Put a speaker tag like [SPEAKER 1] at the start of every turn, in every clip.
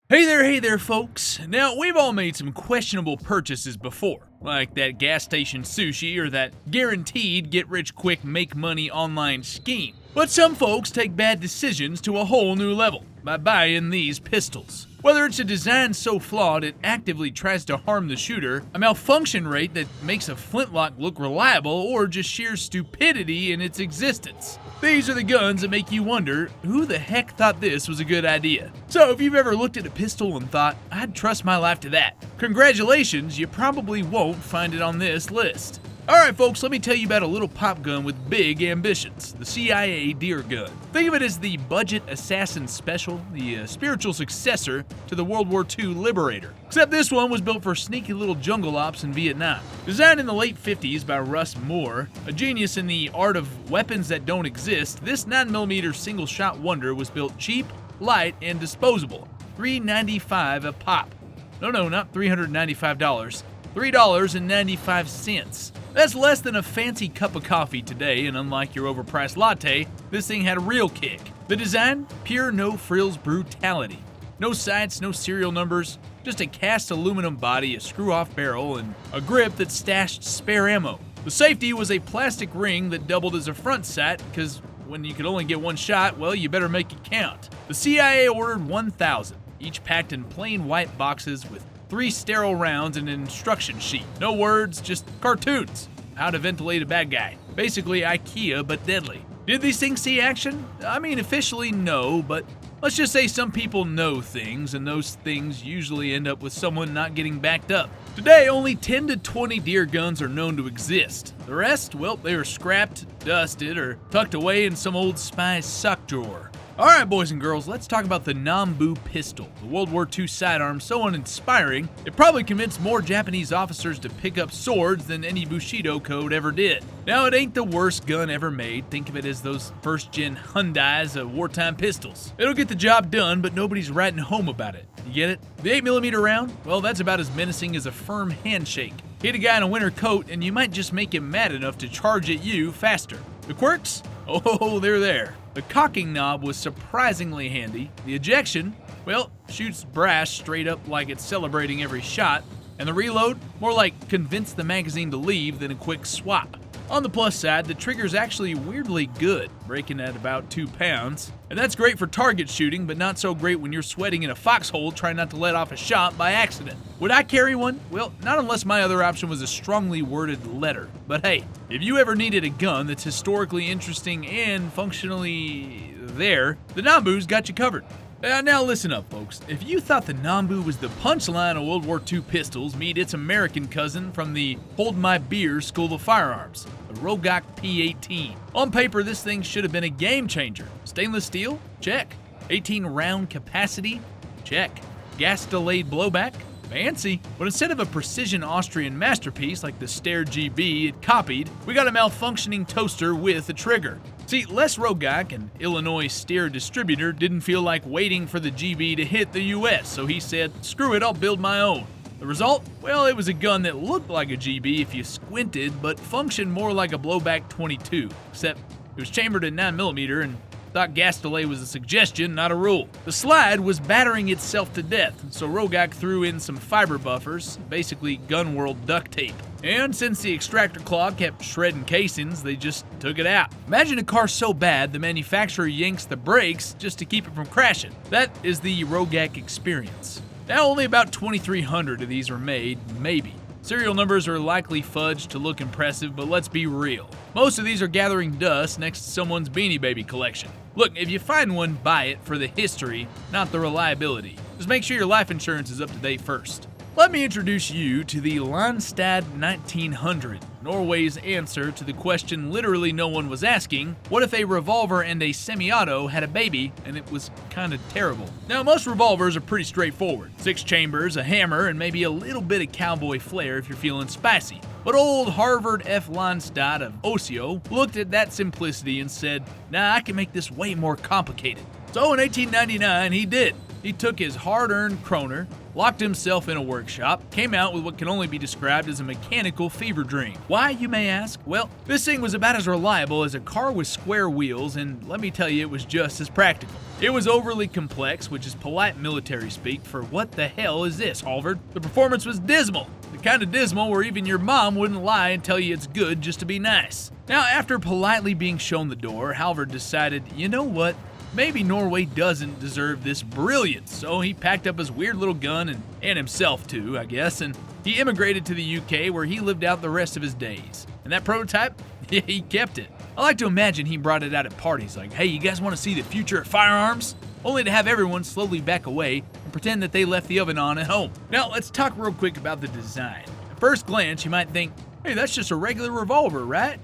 [SPEAKER 1] Hey there, folks. Now, we've all made some questionable purchases before, like that gas station sushi or that guaranteed get-rich-quick make-money online scheme. But some folks take bad decisions to a whole new level by buying these pistols. Whether it's a design so flawed it actively tries to harm the shooter, a malfunction rate that makes a flintlock look reliable, or just sheer stupidity in its existence. These are the guns that make you wonder, who the heck thought this was a good idea? So if you've ever looked at a pistol and thought, I'd trust my life to that, congratulations, you probably won't find it on this list. Alright folks, let me tell you about a little pop gun with big ambitions, the CIA Deer Gun. Think of it as the budget assassin special, the spiritual successor to the World War II Liberator. Except this one was built for sneaky little jungle ops in Vietnam. Designed in the late 50s by Russ Moore, a genius in the art of weapons that don't exist, this 9mm single-shot wonder was built cheap, light, and disposable. $3.95 a pop. No, not $395. $3.95. That's less than a fancy cup of coffee today, and unlike your overpriced latte, this thing had a real kick. The design? Pure no-frills brutality. No sights, no serial numbers, just a cast aluminum body, a screw-off barrel, and a grip that stashed spare ammo. The safety was a plastic ring that doubled as a front sight, because when you could only get one shot, well, you better make it count. The CIA ordered 1,000, each packed in plain white boxes with 3 sterile rounds and an instruction sheet. No words, just cartoons. How to ventilate a bad guy. Basically IKEA, but deadly. Did these things see action? I mean, officially no, but let's just say some people know things, and those things usually end up with someone not getting backed up. Today, only 10 to 20 deer guns are known to exist. The rest, well, they were scrapped, dusted, or tucked away in some old spy's sock drawer. Alright boys and girls, let's talk about the Nambu pistol, the World War II sidearm so uninspiring, it probably convinced more Japanese officers to pick up swords than any Bushido code ever did. Now it ain't the worst gun ever made, think of it as those first-gen Hyundais of wartime pistols. It'll get the job done, but nobody's writing home about it. You get it? The 8mm round? Well, that's about as menacing as a firm handshake. Hit a guy in a winter coat and you might just make him mad enough to charge at you faster. The quirks? Oh, they're there. The cocking knob was surprisingly handy. The ejection, well, shoots brass straight up like it's celebrating every shot. And the reload, more like convince the magazine to leave than a quick swap. On the plus side, the trigger's actually weirdly good, breaking at about 2 pounds. And that's great for target shooting, but not so great when you're sweating in a foxhole trying not to let off a shot by accident. Would I carry one? Well, not unless my other option was a strongly worded letter. But hey, if you ever needed a gun that's historically interesting and functionally there, the Nambu's got you covered. Now listen up, folks. If you thought the Nambu was the punchline of World War II pistols, meet its American cousin from the Hold My Beer School of Firearms, the Rogak P18. On paper, this thing should have been a game changer. Stainless steel? Check. 18-round capacity? Check. Gas-delayed blowback? Fancy. But instead of a precision Austrian masterpiece like the Steyr GB it copied, we got a malfunctioning toaster with a trigger. See, Les Rogak, an Illinois Steyr distributor, didn't feel like waiting for the GB to hit the US, so he said, screw it, I'll build my own. The result? Well, it was a gun that looked like a GB if you squinted, but functioned more like a blowback 22, except it was chambered at 9mm and thought gas delay was a suggestion, not a rule. The slide was battering itself to death, so Rogak threw in some fiber buffers, basically Gun World duct tape. And since the extractor clog kept shredding casings, they just took it out. Imagine a car so bad the manufacturer yanks the brakes just to keep it from crashing. That is the Rogak experience. Now only about 2,300 of these are made, maybe. Serial numbers are likely fudged to look impressive, but let's be real. Most of these are gathering dust next to someone's Beanie Baby collection. Look, if you find one, buy it for the history, not the reliability. Just make sure your life insurance is up to date first. Let me introduce you to the Landstad 1900, Norway's answer to the question literally no one was asking, what if a revolver and a semi-auto had a baby and it was kinda terrible? Now most revolvers are pretty straightforward. 6 chambers, a hammer, and maybe a little bit of cowboy flair if you're feeling spicy. But old Harvard F. Landstad of Osio looked at that simplicity and said, nah, I can make this way more complicated. So in 1899 he did. He took his hard-earned kroner, locked himself in a workshop, came out with what can only be described as a mechanical fever dream. Why, you may ask? Well, this thing was about as reliable as a car with square wheels, and let me tell you, it was just as practical. It was overly complex, which is polite military speak for what the hell is this, Halvard? The performance was dismal. The kind of dismal where even your mom wouldn't lie and tell you it's good just to be nice. Now, after politely being shown the door, Halvard decided, you know what? Maybe Norway doesn't deserve this brilliance, so he packed up his weird little gun and himself too, I guess, and he immigrated to the UK where he lived out the rest of his days. And that prototype, yeah, he kept it. I like to imagine he brought it out at parties like, hey, you guys want to see the future of firearms? Only to have everyone slowly back away and pretend that they left the oven on at home. Now, let's talk real quick about the design. At first glance, you might think, hey, that's just a regular revolver, right?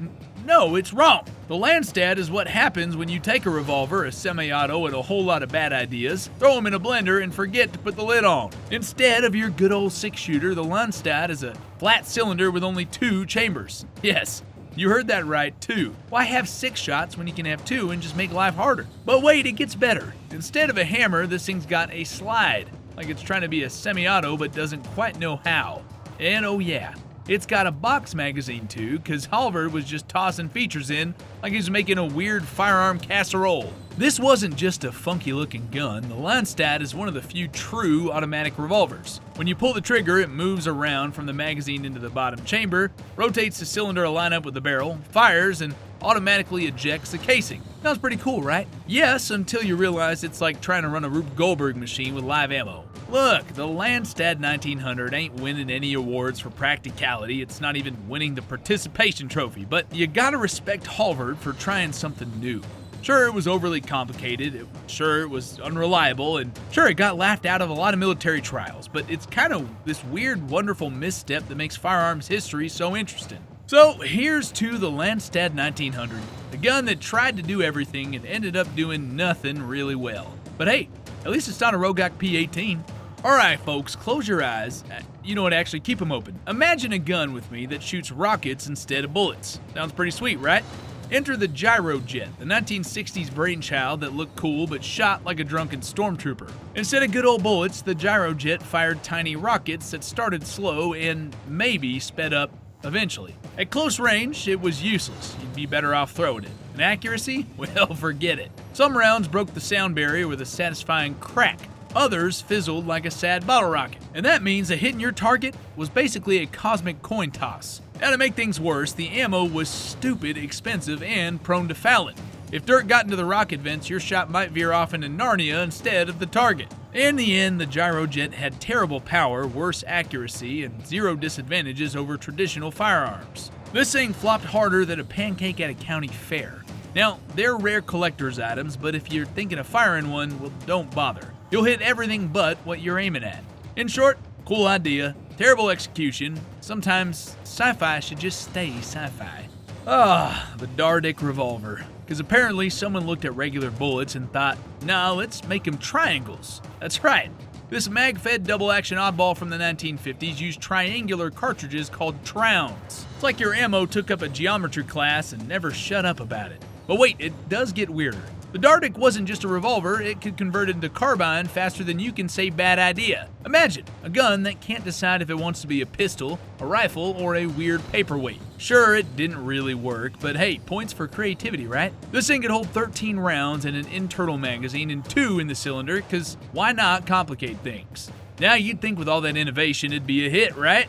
[SPEAKER 1] No, it's wrong. The Landstad is what happens when you take a revolver, a semi-auto, and a whole lot of bad ideas, throw them in a blender, and forget to put the lid on. Instead of your good old 6-shooter, the Landstad is a flat cylinder with only 2 chambers. Yes, you heard that right, 2. Why have 6 shots when you can have 2 and just make life harder? But wait, it gets better. Instead of a hammer, this thing's got a slide, like it's trying to be a semi-auto but doesn't quite know how. And oh yeah, it's got a box magazine too, cause Halvard was just tossing features in like he was making a weird firearm casserole. This wasn't just a funky looking gun. The Landstad is one of the few true automatic revolvers. When you pull the trigger, it moves around from the magazine into the bottom chamber, rotates the cylinder to line up with the barrel, fires, and automatically ejects the casing. Sounds pretty cool, right? Yes, until you realize it's like trying to run a Rube Goldberg machine with live ammo. Look, the Landstad 1900 ain't winning any awards for practicality. It's not even winning the participation trophy, but you gotta respect Halvard for trying something new. Sure, it was overly complicated, sure, it was unreliable, and sure, it got laughed out of a lot of military trials, but it's kind of this weird, wonderful misstep that makes firearms history so interesting. So here's to the Landstad 1900, the gun that tried to do everything and ended up doing nothing really well. But hey, at least it's not a Rogak P18. Alright folks, close your eyes. You know what, actually keep them open. Imagine a gun with me that shoots rockets instead of bullets. Sounds pretty sweet, right? Enter the Gyrojet, the 1960s brainchild that looked cool but shot like a drunken stormtrooper. Instead of good old bullets, the Gyrojet fired tiny rockets that started slow and maybe sped up eventually. At close range, it was useless. You'd be better off throwing it. And accuracy? Well, forget it. Some rounds broke the sound barrier with a satisfying crack. Others fizzled like a sad bottle rocket. And that means that hitting your target was basically a cosmic coin toss. Now to make things worse, the ammo was stupid expensive and prone to fouling. If dirt got into the rocket vents, your shot might veer off into Narnia instead of the target. In the end, the Gyrojet had terrible power, worse accuracy, and 0 disadvantages over traditional firearms. This thing flopped harder than a pancake at a county fair. Now, they're rare collector's items, but if you're thinking of firing one, well, don't bother. You'll hit everything but what you're aiming at. In short, cool idea, terrible execution. Sometimes sci-fi should just stay sci-fi. The Dardick Revolver. Because apparently someone looked at regular bullets and thought, nah, let's make them triangles. That's right. This mag-fed double-action oddball from the 1950s used triangular cartridges called Trounds. It's like your ammo took up a geometry class and never shut up about it. But wait, it does get weirder. The Dardick wasn't just a revolver, it could convert into carbine faster than you can say bad idea. Imagine, a gun that can't decide if it wants to be a pistol, a rifle, or a weird paperweight. Sure, it didn't really work, but hey, points for creativity, right? This thing could hold 13 rounds in an internal magazine and 2 in the cylinder, cause why not complicate things? Now you'd think with all that innovation it'd be a hit, right?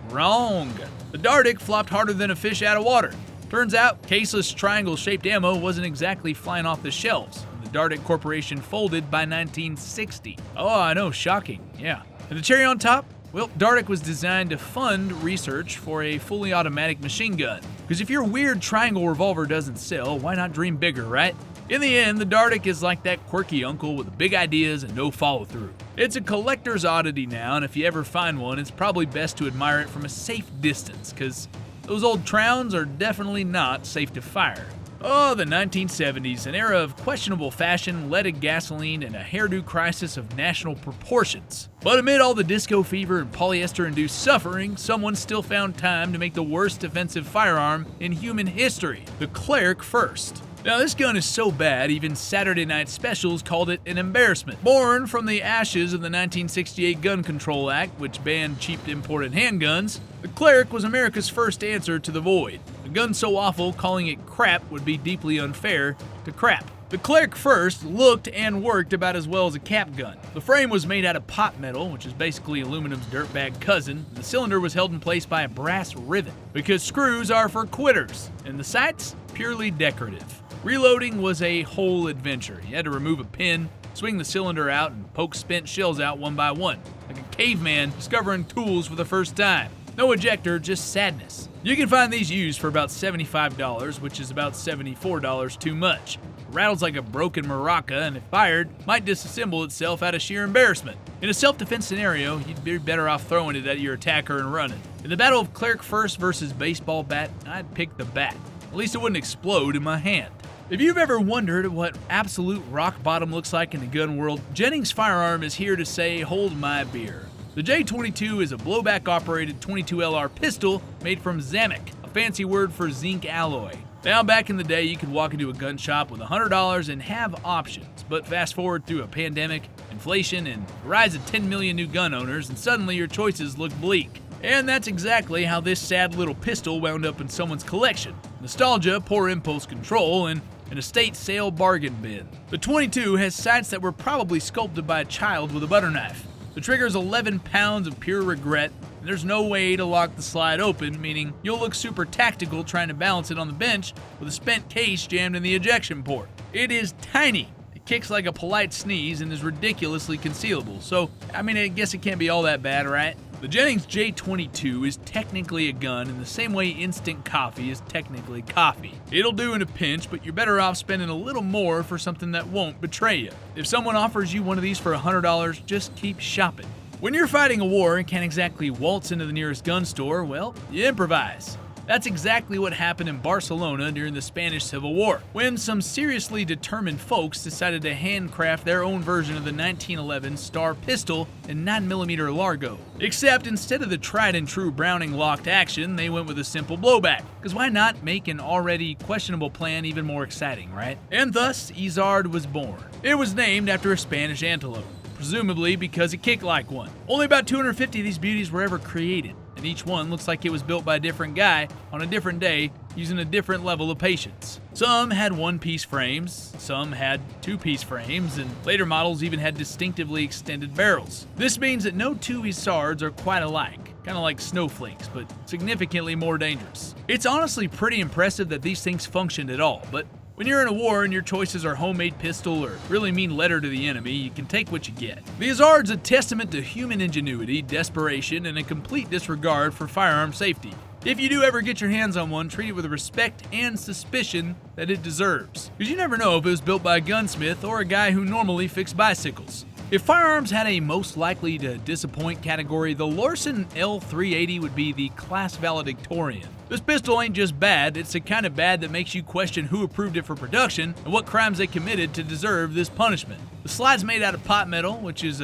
[SPEAKER 1] Wrong. The Dardick flopped harder than a fish out of water. Turns out, caseless triangle-shaped ammo wasn't exactly flying off the shelves. The Dardick Corporation folded by 1960. Oh, I know, shocking, yeah. And the cherry on top? Well, Dardick was designed to fund research for a fully automatic machine gun. Because if your weird triangle revolver doesn't sell, why not dream bigger, right? In the end, the Dardick is like that quirky uncle with big ideas and no follow-through. It's a collector's oddity now, and if you ever find one, it's probably best to admire it from a safe distance, because those old Trounds are definitely not safe to fire. Oh, the 1970s, an era of questionable fashion, leaded gasoline, and a hairdo crisis of national proportions. But amid all the disco fever and polyester-induced suffering, someone still found time to make the worst defensive firearm in human history, the Clerke first. Now this gun is so bad, even Saturday Night Specials called it an embarrassment. Born from the ashes of the 1968 Gun Control Act, which banned cheap imported handguns, the Clerke was America's first answer to the void. A gun so awful, calling it crap would be deeply unfair to crap. The Clerke first looked and worked about as well as a cap gun. The frame was made out of pot metal, which is basically aluminum's dirtbag cousin, and the cylinder was held in place by a brass rivet, because screws are for quitters, and the sights, purely decorative. Reloading was a whole adventure. You had to remove a pin, swing the cylinder out, and poke spent shells out one by one, like a caveman discovering tools for the first time. No ejector, just sadness. You can find these used for about $75, which is about $74 too much. It rattles like a broken maraca, and if fired, might disassemble itself out of sheer embarrassment. In a self-defense scenario, you'd be better off throwing it at your attacker and running. In the battle of Clerke first versus baseball bat, I'd pick the bat. At least it wouldn't explode in my hand. If you've ever wondered what absolute rock bottom looks like in the gun world, Jennings Firearm is here to say, hold my beer. The J-22 is a blowback-operated 22 LR pistol made from Zamek, a fancy word for zinc alloy. Now, back in the day, you could walk into a gun shop with $100 and have options, but fast forward through a pandemic, inflation, and the rise of 10 million new gun owners, and suddenly your choices look bleak. And that's exactly how this sad little pistol wound up in someone's collection. Nostalgia, poor impulse control, and an estate sale bargain bin. The 22 has sights that were probably sculpted by a child with a butter knife. The trigger's 11 pounds of pure regret, and there's no way to lock the slide open, meaning you'll look super tactical trying to balance it on the bench with a spent case jammed in the ejection port. It is tiny. It kicks like a polite sneeze and is ridiculously concealable, so, I guess it can't be all that bad, right? The Jennings J-22 is technically a gun in the same way instant coffee is technically coffee. It'll do in a pinch, but you're better off spending a little more for something that won't betray you. If someone offers you one of these for $100, just keep shopping. When you're fighting a war and can't exactly waltz into the nearest gun store, well, you improvise. That's exactly what happened in Barcelona during the Spanish Civil War, when some seriously determined folks decided to handcraft their own version of the 1911 Star pistol in 9mm Largo. Except instead of the tried and true Browning locked action, they went with a simple blowback. Because why not make an already questionable plan even more exciting, right? And thus, Isard was born. It was named after a Spanish antelope, presumably because it kicked like one. Only about 250 of these beauties were ever created, and each one looks like it was built by a different guy on a different day using a different level of patience. Some had one-piece frames, some had two-piece frames, and later models even had distinctively extended barrels. This means that no two Isards are quite alike, kind of like snowflakes, but significantly more dangerous. It's honestly pretty impressive that these things functioned at all, but when you're in a war and your choices are homemade pistol or really mean letter to the enemy, you can take what you get. The Isard's a testament to human ingenuity, desperation, and a complete disregard for firearm safety. If you do ever get your hands on one, treat it with the respect and suspicion that it deserves. Because you never know if it was built by a gunsmith or a guy who normally fixed bicycles. If firearms had a most likely to disappoint category, the Lorcin L380 would be the class valedictorian. This pistol ain't just bad, it's the kind of bad that makes you question who approved it for production and what crimes they committed to deserve this punishment. The slide's made out of pot metal, which is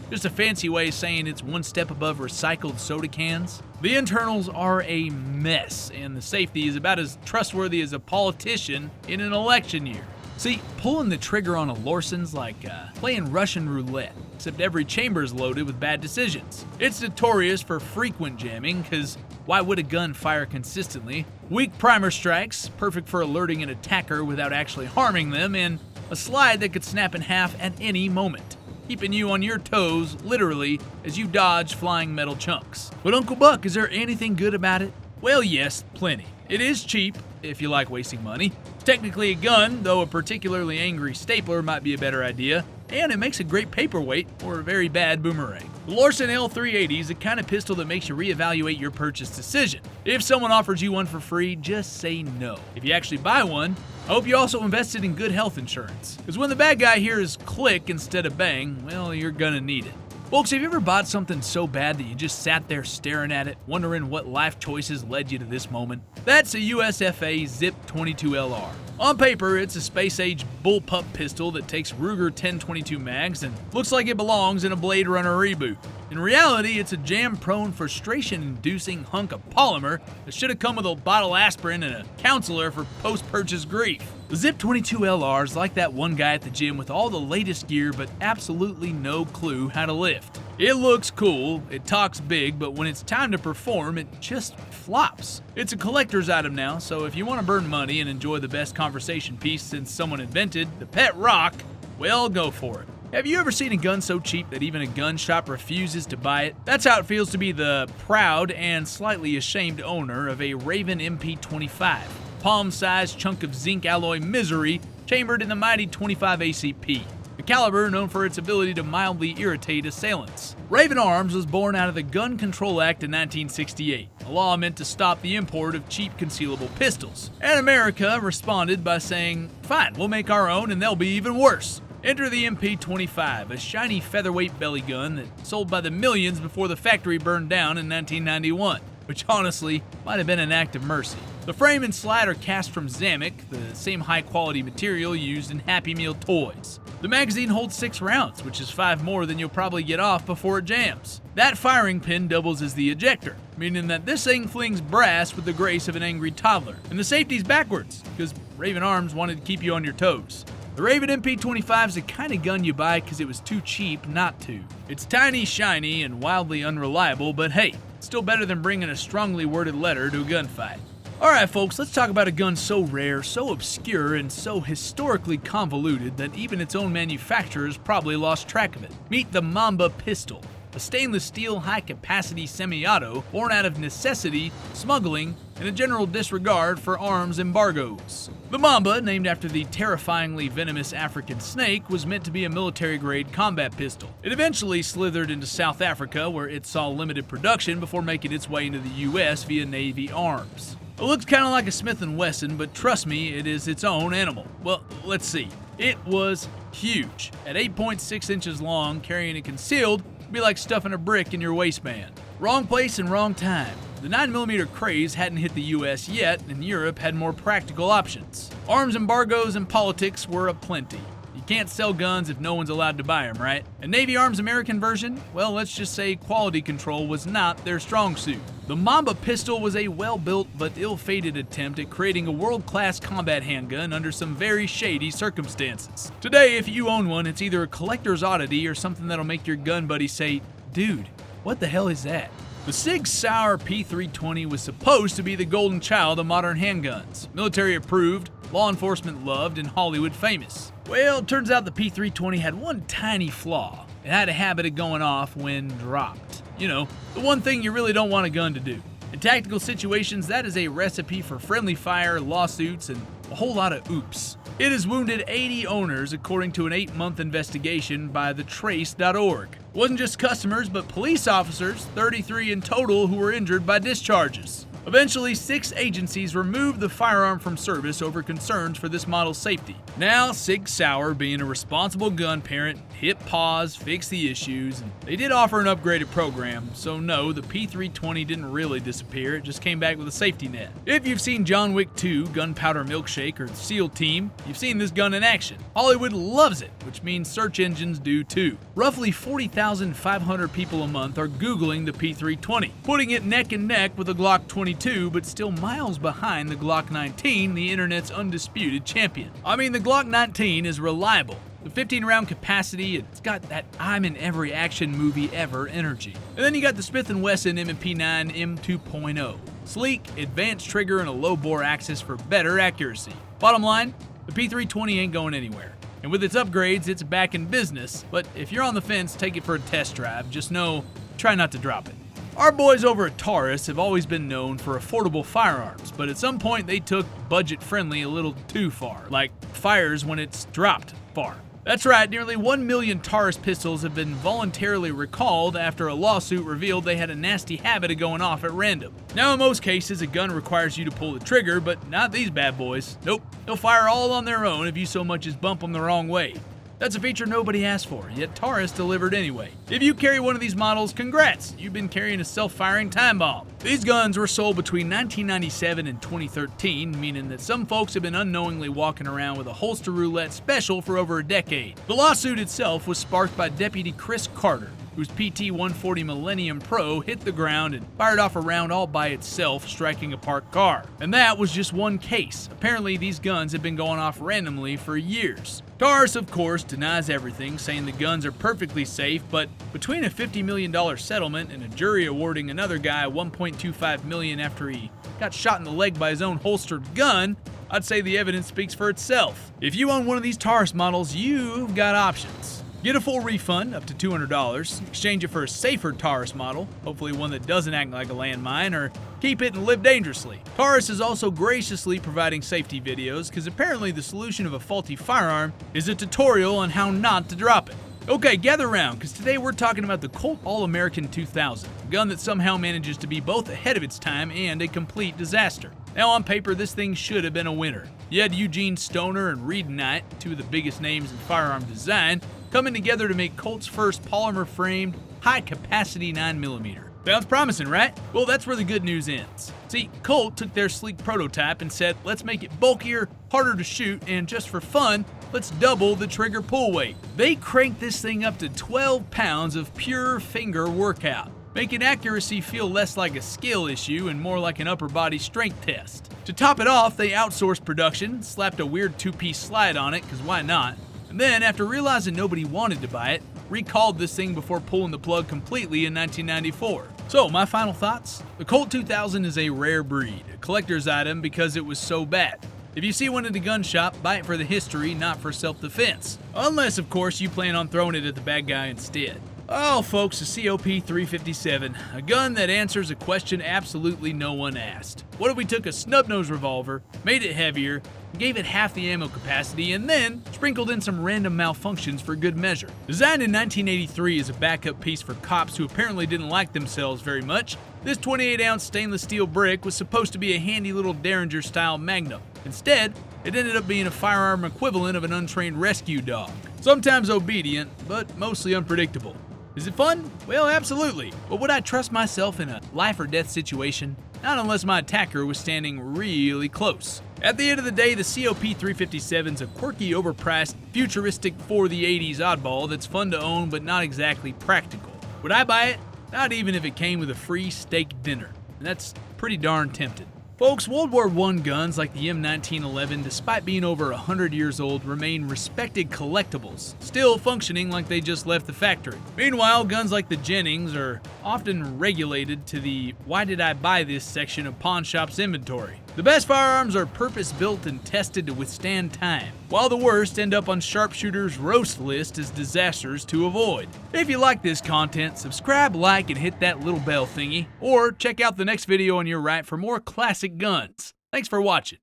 [SPEAKER 1] just a fancy way of saying it's one step above recycled soda cans. The internals are a mess, and the safety is about as trustworthy as a politician in an election year. See, pulling the trigger on a Lorcin's like playing Russian roulette, except every chamber is loaded with bad decisions. It's notorious for frequent jamming, because why would a gun fire consistently? Weak primer strikes, perfect for alerting an attacker without actually harming them, and a slide that could snap in half at any moment, keeping you on your toes, literally, as you dodge flying metal chunks. But Uncle Buck, is there anything good about it? Well, yes, plenty. It is cheap, if you like wasting money. It's technically a gun, though a particularly angry stapler might be a better idea, and it makes a great paperweight or a very bad boomerang. The Lorcin L380 is the kind of pistol that makes you reevaluate your purchase decision. If someone offers you one for free, just say no. If you actually buy one, I hope you also invested in good health insurance, because when the bad guy hears click instead of bang, well, you're gonna need it. Folks, have you ever bought something so bad that you just sat there staring at it, wondering what life choices led you to this moment? That's a USFA Zip 22LR. On paper, it's a space-age bullpup pistol that takes Ruger 1022 mags and looks like it belongs in a Blade Runner reboot. In reality, it's a jam-prone, frustration-inducing hunk of polymer that should have come with a bottle of aspirin and a counselor for post-purchase grief. The Zip 22 LR is like that one guy at the gym with all the latest gear but absolutely no clue how to lift. It looks cool, it talks big, but when it's time to perform, it just flops. It's a collector's item now, so if you want to burn money and enjoy the best conversation piece since someone invented the pet rock, well, go for it. Have you ever seen a gun so cheap that even a gun shop refuses to buy it? That's how it feels to be the proud and slightly ashamed owner of a Raven MP25. Palm-sized chunk of zinc alloy misery chambered in the mighty 25 ACP, a caliber known for its ability to mildly irritate assailants. Raven Arms was born out of the Gun Control Act of 1968, a law meant to stop the import of cheap concealable pistols. And America responded by saying, fine, we'll make our own and they'll be even worse. Enter the MP25, a shiny featherweight belly gun that sold by the millions before the factory burned down in 1991, which honestly might have been an act of mercy. The frame and slide are cast from Zamek, the same high-quality material used in Happy Meal toys. The magazine holds 6 rounds, which is 5 more than you'll probably get off before it jams. That firing pin doubles as the ejector, meaning that this thing flings brass with the grace of an angry toddler. And the safety's backwards, because Raven Arms wanted to keep you on your toes. The Raven MP25 is the kind of gun you buy because it was too cheap not to. It's tiny, shiny, and wildly unreliable, but hey, it's still better than bringing a strongly worded letter to a gunfight. Alright folks, let's talk about a gun so rare, so obscure, and so historically convoluted that even its own manufacturers probably lost track of it. Meet the Mamba pistol, a stainless steel high-capacity semi-auto born out of necessity, smuggling, and a general disregard for arms embargoes. The Mamba, named after the terrifyingly venomous African snake, was meant to be a military-grade combat pistol. It eventually slithered into South Africa, where it saw limited production before making its way into the US via Navy arms. It looks kind of like a Smith & Wesson, but trust me, it is its own animal. Well, let's see. It was huge. At 8.6 inches long, carrying it concealed would be like stuffing a brick in your waistband. Wrong place and wrong time. The 9mm craze hadn't hit the US yet, and Europe had more practical options. Arms embargoes and politics were aplenty. You can't sell guns if no one's allowed to buy them, right? And Navy Arms' American version? Well, let's just say quality control was not their strong suit. The Mamba pistol was a well-built but ill-fated attempt at creating a world-class combat handgun under some very shady circumstances. Today, if you own one, it's either a collector's oddity or something that'll make your gun buddy say, dude, what the hell is that? The Sig Sauer P320 was supposed to be the golden child of modern handguns. Military approved, law enforcement loved, and Hollywood famous. Well, it turns out the P320 had one tiny flaw. It had a habit of going off when dropped. You know, the one thing you really don't want a gun to do. In tactical situations, that is a recipe for friendly fire, lawsuits, and a whole lot of oops. It has wounded 80 owners according to an 8-month investigation by thetrace.org. It wasn't just customers, but police officers, 33 in total, who were injured by discharges. Eventually, 6 agencies removed the firearm from service over concerns for this model's safety. Now, Sig Sauer, being a responsible gun parent, hit pause, fixed the issues, and they did offer an upgraded program, so no, the P320 didn't really disappear, it just came back with a safety net. If you've seen John Wick 2, Gunpowder Milkshake, or the SEAL Team, you've seen this gun in action. Hollywood loves it, which means search engines do too. Roughly 40,500 people a month are Googling the P320, putting it neck and neck with the Glock 22, but still miles behind the Glock 19, the internet's undisputed champion. I mean, the Glock 19 is reliable. The 15-round capacity, it's got that I'm in every action movie ever energy. And then you got the Smith & Wesson M&P 9 M2.0. Sleek, advanced trigger, and a low-bore axis for better accuracy. Bottom line, the P320 ain't going anywhere. And with its upgrades, it's back in business. But if you're on the fence, take it for a test drive. Just know, try not to drop it. Our boys over at Taurus have always been known for affordable firearms, but at some point they took budget-friendly a little too far, like fires when it's dropped far. That's right, nearly 1 million Taurus pistols have been voluntarily recalled after a lawsuit revealed they had a nasty habit of going off at random. Now in most cases, a gun requires you to pull the trigger, but not these bad boys. Nope, they'll fire all on their own if you so much as bump them the wrong way. That's a feature nobody asked for, yet Taurus delivered anyway. If you carry one of these models, congrats! You've been carrying a self-firing time bomb. These guns were sold between 1997 and 2013, meaning that some folks have been unknowingly walking around with a holster roulette special for over a decade. The lawsuit itself was sparked by Deputy Chris Carter, whose PT-140 Millennium Pro hit the ground and fired off a round all by itself, striking a parked car. And that was just one case. Apparently, these guns have been going off randomly for years. Taurus, of course, denies everything, saying the guns are perfectly safe, but between a $50 million settlement and a jury awarding another guy $1.25 million after he got shot in the leg by his own holstered gun, I'd say the evidence speaks for itself. If you own one of these Taurus models, you've got options. Get a full refund, up to $200, exchange it for a safer Taurus model, hopefully one that doesn't act like a landmine, or keep it and live dangerously. Taurus is also graciously providing safety videos, because apparently the solution of a faulty firearm is a tutorial on how not to drop it. Okay, gather around, because today we're talking about the Colt All-American 2000, a gun that somehow manages to be both ahead of its time and a complete disaster. Now on paper, this thing should have been a winner. You had Eugene Stoner and Reed Knight, two of the biggest names in firearm design, coming together to make Colt's first polymer-framed, high-capacity 9mm. Sounds promising, right? Well, that's where the good news ends. See, Colt took their sleek prototype and said, let's make it bulkier, harder to shoot, and just for fun, let's double the trigger pull weight. They cranked this thing up to 12 pounds of pure finger workout, making accuracy feel less like a skill issue and more like an upper body strength test. To top it off, they outsourced production, slapped a weird two-piece slide on it, because why not? And then, after realizing nobody wanted to buy it, recalled this thing before pulling the plug completely in 1994. So, my final thoughts? The Colt 2000 is a rare breed, a collector's item because it was so bad. If you see one in the gun shop, buy it for the history, not for self-defense. Unless, of course, you plan on throwing it at the bad guy instead. Oh, folks, a COP 357, a gun that answers a question absolutely no one asked. What if we took a snub-nose revolver, made it heavier, gave it half the ammo capacity, and then sprinkled in some random malfunctions for good measure? Designed in 1983 as a backup piece for cops who apparently didn't like themselves very much, this 28-ounce stainless steel brick was supposed to be a handy little Derringer-style magnum. Instead, it ended up being a firearm equivalent of an untrained rescue dog. Sometimes obedient, but mostly unpredictable. Is it fun? Well, absolutely. But would I trust myself in a life or death situation? Not unless my attacker was standing really close. At the end of the day, the COP 357 is a quirky, overpriced, futuristic for the 80s oddball that's fun to own but not exactly practical. Would I buy it? Not even if it came with a free steak dinner. And that's pretty darn tempting. Folks, World War I guns like the M1911, despite being over 100 years old, remain respected collectibles, still functioning like they just left the factory. Meanwhile, guns like the Jennings are often regulated to the "why did I buy this" section of pawn shops' inventory. The best firearms are purpose-built and tested to withstand time, while the worst end up on sharpshooters' roast list as disasters to avoid. If you like this content, subscribe, like, and hit that little bell thingy, or check out the next video on your right for more classic guns. Thanks for watching.